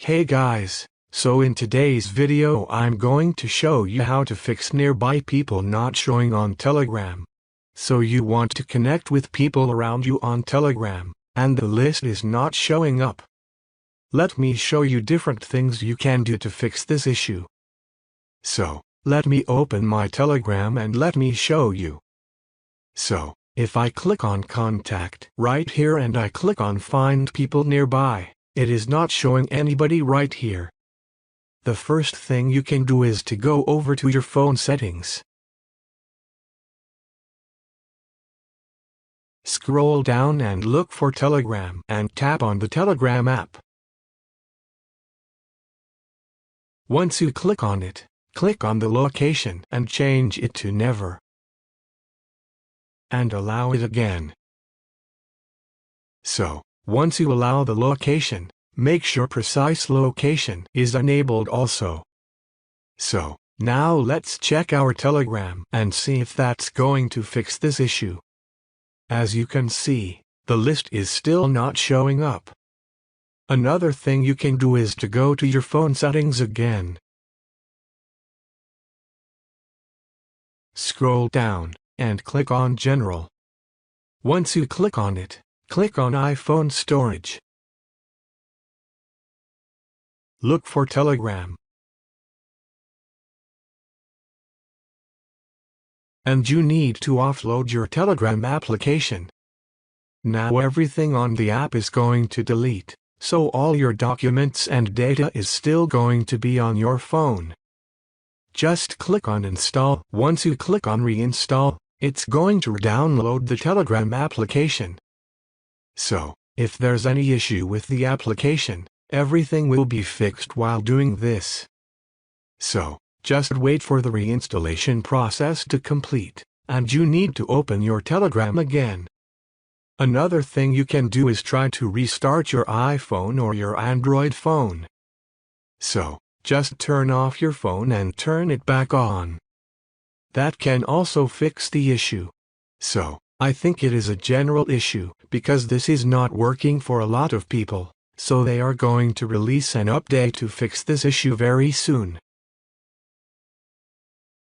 Hey guys, so in today's video I'm going to show you how to fix nearby people not showing on Telegram. So you want to connect with people around you on Telegram, and the list is not showing up. Let me show you different things you can do to fix this issue. So, let me open my Telegram and let me show you. So, if I click on Contact right here and I click on Find People Nearby, it is not showing anybody right here. The first thing you can do is to go over to your phone settings. Scroll down and look for Telegram and tap on the Telegram app. Once you click on it, click on the location and change it to Never. And allow it again. So, once you allow the location, make sure precise location is enabled also. So, now let's check our Telegram and see if that's going to fix this issue. As you can see, the list is still not showing up. Another thing you can do is to go to your phone settings again. Scroll down and click on General. Once you click on it, click on iPhone Storage. Look for Telegram. And you need to offload your Telegram application. Now everything on the app is going to delete, so all your documents and data is still going to be on your phone. Just click on Install. Once you click on Reinstall, it's going to download the Telegram application. So, if there's any issue with the application, everything will be fixed while doing this. So, just wait for the reinstallation process to complete, and you need to open your Telegram again. Another thing you can do is try to restart your iPhone or your Android phone. So, just turn off your phone and turn it back on. That can also fix the issue. So, I think it is a general issue because this is not working for a lot of people, so they are going to release an update to fix this issue very soon.